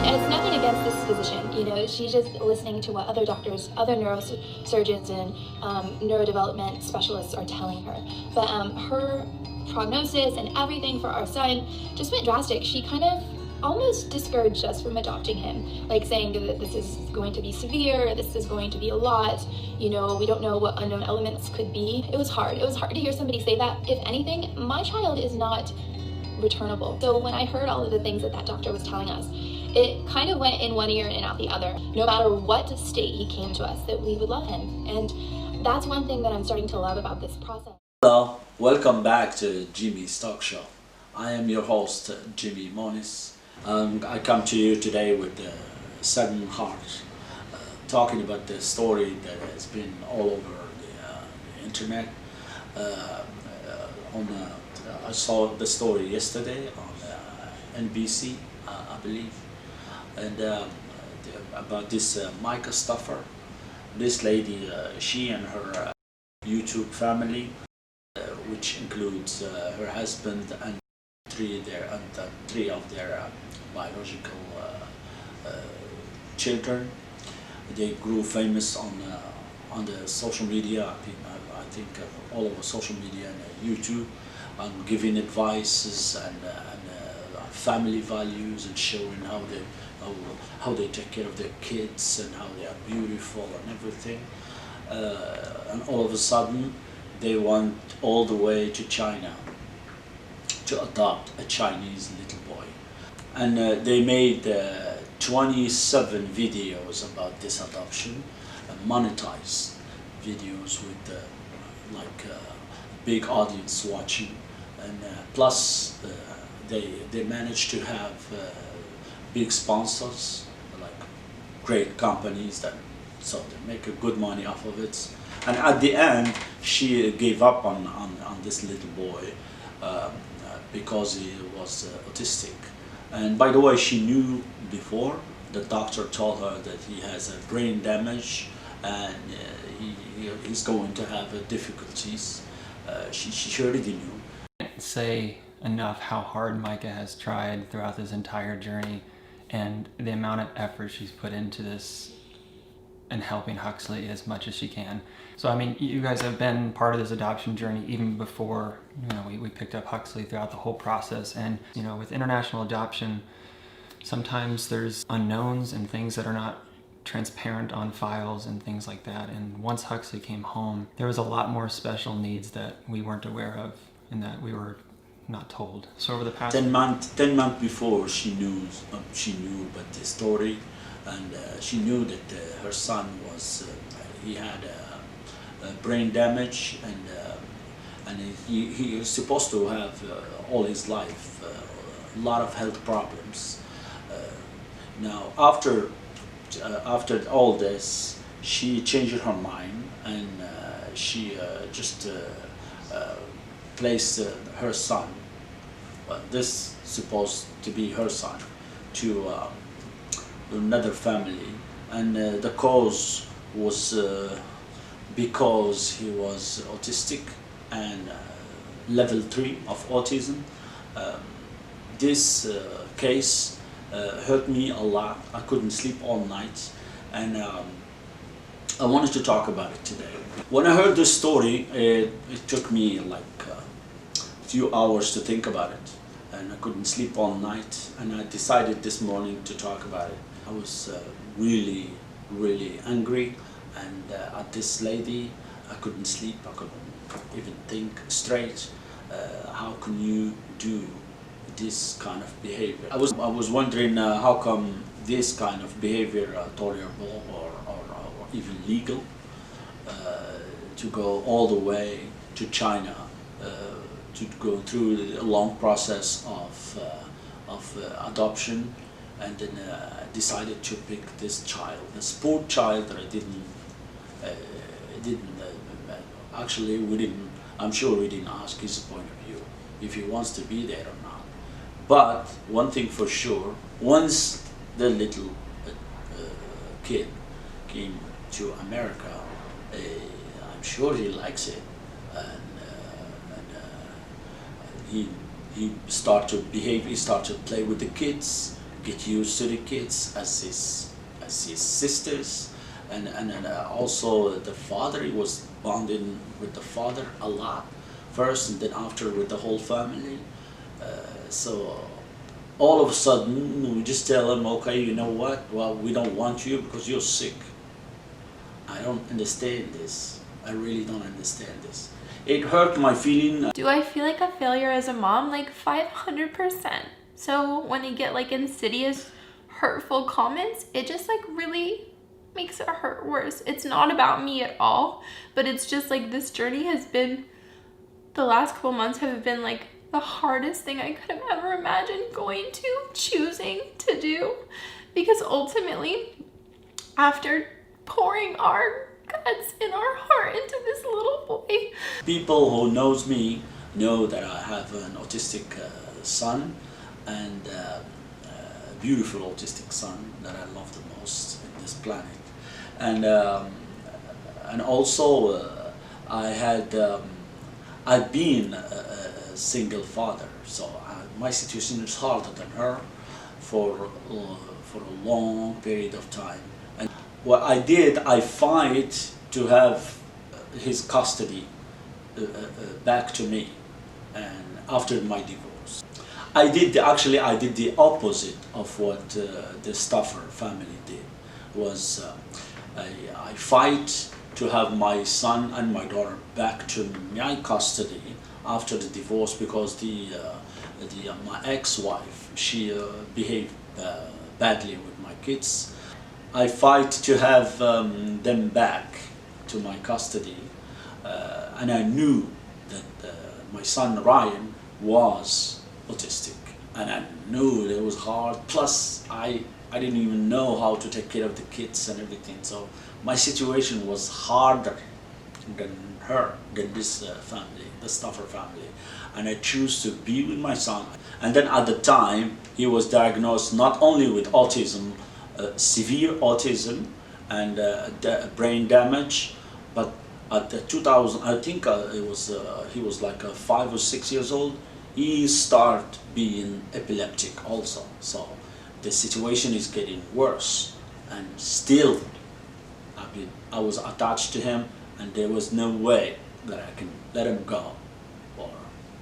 It's nothing against this physician, you know, she's just listening to what other doctors, other neurosurgeons and neurodevelopment specialists are telling her. But her prognosis and everything for our son just went drastic. She kind of almost discouraged us from adopting him, like saying that this is going to be severe, this is going to be a lot, you know, we don't know what unknown elements could be. It was hard to hear somebody say that. If anything, my child is not returnable. So when I heard all of the things that doctor was telling us, it kind of went in one ear and out the other. No matter what state he came to us, that we would love him. And that's one thing that I'm starting to love about this process. Hello, welcome back to Jimmy's Talk Show. I am your host, Jimmy Moniz. I come to you today with a sudden heart, talking about the story that has been all over the internet. I saw the story yesterday on NBC, I believe, and about this Myka Stauffer. This lady, she and her YouTube family, which includes her husband and three of their biological children. They grew famous on the social media. I think all over social media and YouTube, on giving advices and family values and showing how they take care of their kids and how they are beautiful and everything. And all of a sudden, they went all the way to China to adopt a Chinese little boy. And they made 27 videos about this adoption, monetized videos with big audience watching, and plus they managed to have big sponsors, like great companies, so they make a good money off of it. And at the end, she gave up on this little boy because he was autistic. And by the way, she knew before. The doctor told her that he has a brain damage and he's going to have difficulties. She already knew. I can't say enough how hard Myka has tried throughout this entire journey, and the amount of effort she's put into this and helping Huxley as much as she can. So I mean, you guys have been part of this adoption journey even before, you know, we picked up Huxley throughout the whole process. And you know, with international adoption, sometimes there's unknowns and things that are not transparent on files and things like that. And once Huxley came home, there was a lot more special needs that we weren't aware of and that we were not told. So over the past 10 months before, she knew about the story, and she knew that her son was he had brain damage, and he is supposed to have all his life a lot of health problems. Now after all this, she changed her mind, and she just placed her son, this supposed to be her son, to another family, and the cause was because he was autistic and level 3 of autism. This case hurt me a lot. I couldn't sleep all night, and I wanted to talk about it today. When I heard this story, it took me like a few hours to think about it, and I couldn't sleep all night, and I decided this morning to talk about it. I was really angry and at this lady. I couldn't sleep, I couldn't even think straight. How can you do this kind of behavior? I was wondering how come this kind of behavior tolerable or even legal, to go all the way to China, to go through a long process of adoption, and then decided to pick this child, this poor child that I I'm sure we didn't ask his point of view, if he wants to be there or not. But one thing for sure, once the little kid came to America, I'm sure he likes it, and he started to behave. He started to play with the kids, get used to the kids as his sisters, and also the father. He was bonding with the father a lot first, and then after with the whole family. So all of a sudden we just tell him, okay, you know what? Well, we don't want you because you're sick. I don't understand this. I really don't understand this. It hurt my feeling. Do I feel like a failure as a mom? Like 500%. So when you get like insidious, hurtful comments, it just like really makes it hurt worse. It's not about me at all, but it's just like this journey has been, the last couple months have been like the hardest thing I could have ever imagined choosing to do, because ultimately, after pouring our guts and our heart into this little boy. People who knows me know that I have an autistic son, and a beautiful autistic son that I love the most in this planet. And also I've been a single father, so my situation is harder than her for a long period of time. And what I did, I fight to have his custody back to me, and after my divorce. I did the opposite of what the Stauffer family did. Was I fight to have my son and my daughter back to my custody after the divorce, because my ex-wife, she behaved badly with my kids. I fight to have them back to my custody, and I knew that my son Ryan was autistic, and I knew it was hard. Plus, I didn't even know how to take care of the kids and everything, so my situation was harder than this family, the Stauffer family, and I choose to be with my son. And then at the time, he was diagnosed not only with autism, severe autism and brain damage, but at the 2000, I think he was like 5 or 6 years old, he started being epileptic also. So the situation is getting worse, and still I was attached to him, and there was no way that I can let him go,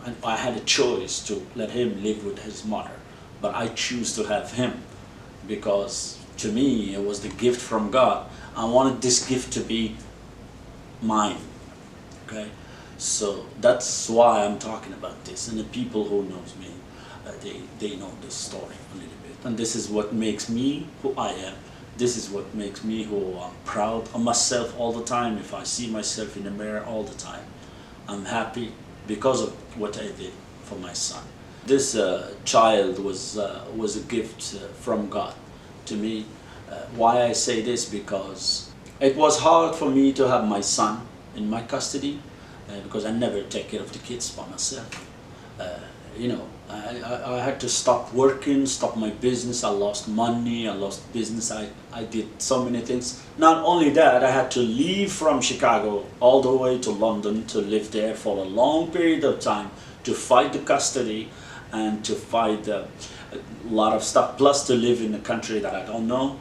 and I had a choice to let him live with his mother, but I choose to have him because to me it was the gift from God. I wanted this gift to be mine. Okay, so that's why I'm talking about this, and the people who knows me, they know this story a little bit, and this is what makes me who I am. This is what makes me who I'm proud of myself all the time. If I see myself in the mirror all the time, I'm happy because of what I did for my son. This child was a gift from God to me. Why I say this? Because it was hard for me to have my son in my custody, because I never take care of the kids by myself. You know, I had to stop working, stop my business. I lost money, I lost business, I did so many things. Not only that, I had to leave from Chicago all the way to London to live there for a long period of time to fight the custody and to fight a lot of stuff, plus to live in a country that I don't know,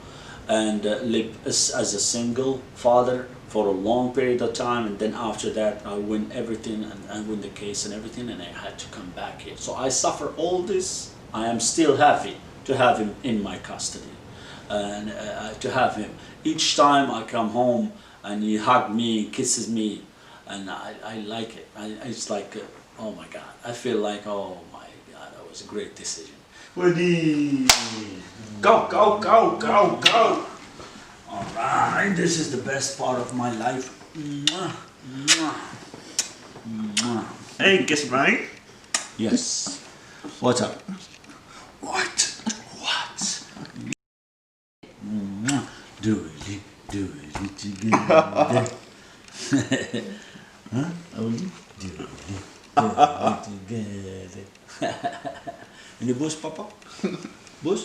and live as a single father for a long period of time. And then after that I win everything, and I win the case and everything, and I had to come back here. So I suffer all this. I am still happy to have him in my custody, and to have him each time I come home, and he hugs me, kisses me, and I like it. It's like oh my God, I feel like, oh my God, that was a great decision. Woody, go, go, go, go, go. All right, this is the best part of my life. Mwah, mwah, mwah. Hey, guess right? Yes. What's up? What? Mwah. Do it together. Huh? Oh, do it together. In the bush, Papa? Bush?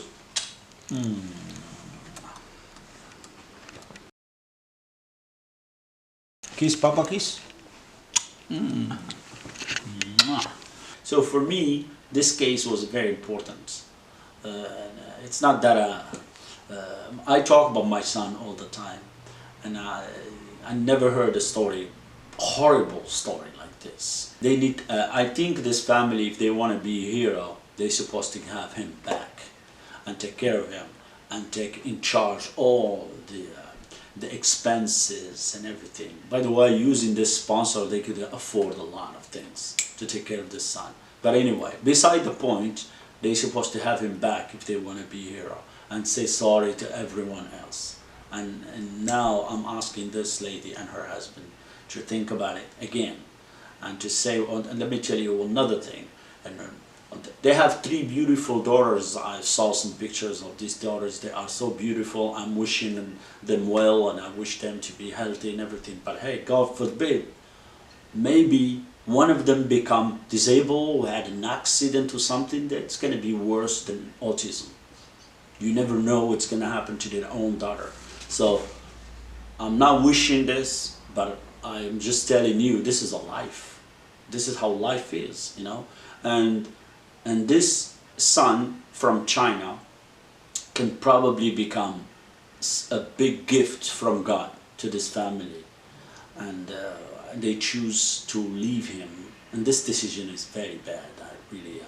Kiss, Papa, kiss. So for me, this case was very important. It's not that I talk about my son all the time, and I never heard a story, horrible story like this. They need. I think this family, if they want to be a hero, they're supposed to have him back, and take care of him, and take in charge all the expenses and everything. By the way, using this sponsor, they could afford a lot of things to take care of this son. But anyway, beside the point, they're supposed to have him back if they want to be a hero, and say sorry to everyone else. And now I'm asking this lady and her husband to think about it again, and to say, and let me tell you another thing. And they have 3 beautiful daughters. I saw some pictures of these daughters. They are so beautiful. I'm wishing them well, and I wish them to be healthy and everything. But hey, God forbid, maybe one of them become disabled, had an accident or something, that's going to be worse than autism. You never know what's going to happen to their own daughter. So I'm not wishing this, but I'm just telling you, this is a life. This is how life is, you know. And this son from China can probably become a big gift from God to this family. And they choose to leave him. And this decision is very bad. I really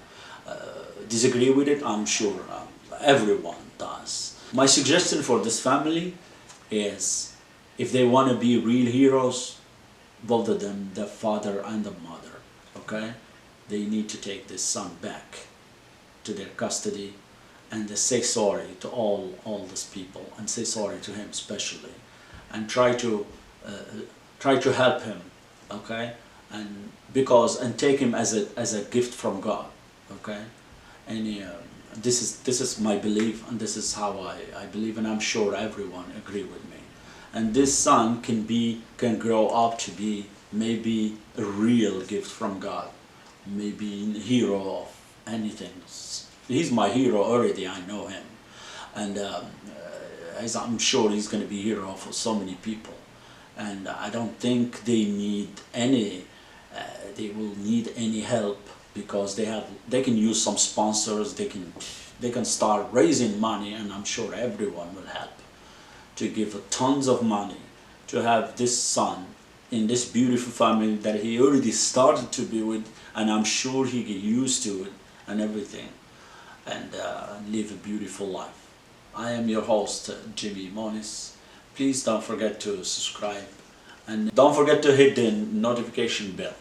disagree with it. I'm sure everyone does. My suggestion for this family is, if they want to be real heroes, both of them, the father and the mother, okay? They need to take this son back to their custody, and they say sorry to all these people, and say sorry to him especially, and try to help him, okay? And take him as a gift from God, okay? And this is my belief, and this is how I believe, and I'm sure everyone agree with me. And this son can grow up to be maybe a real gift from God, maybe a hero of anything. He's my hero already. I know him, and I'm sure he's going to be a hero for so many people. And I don't think they need any. They will need any help, because they can use some sponsors. They can start raising money, and I'm sure everyone will help to give tons of money to have this son in this beautiful family that he already started to be with, and I'm sure he get used to it and everything, and live a beautiful life. I am your host, Jimmy Moniz. Please don't forget to subscribe, and don't forget to hit the notification bell.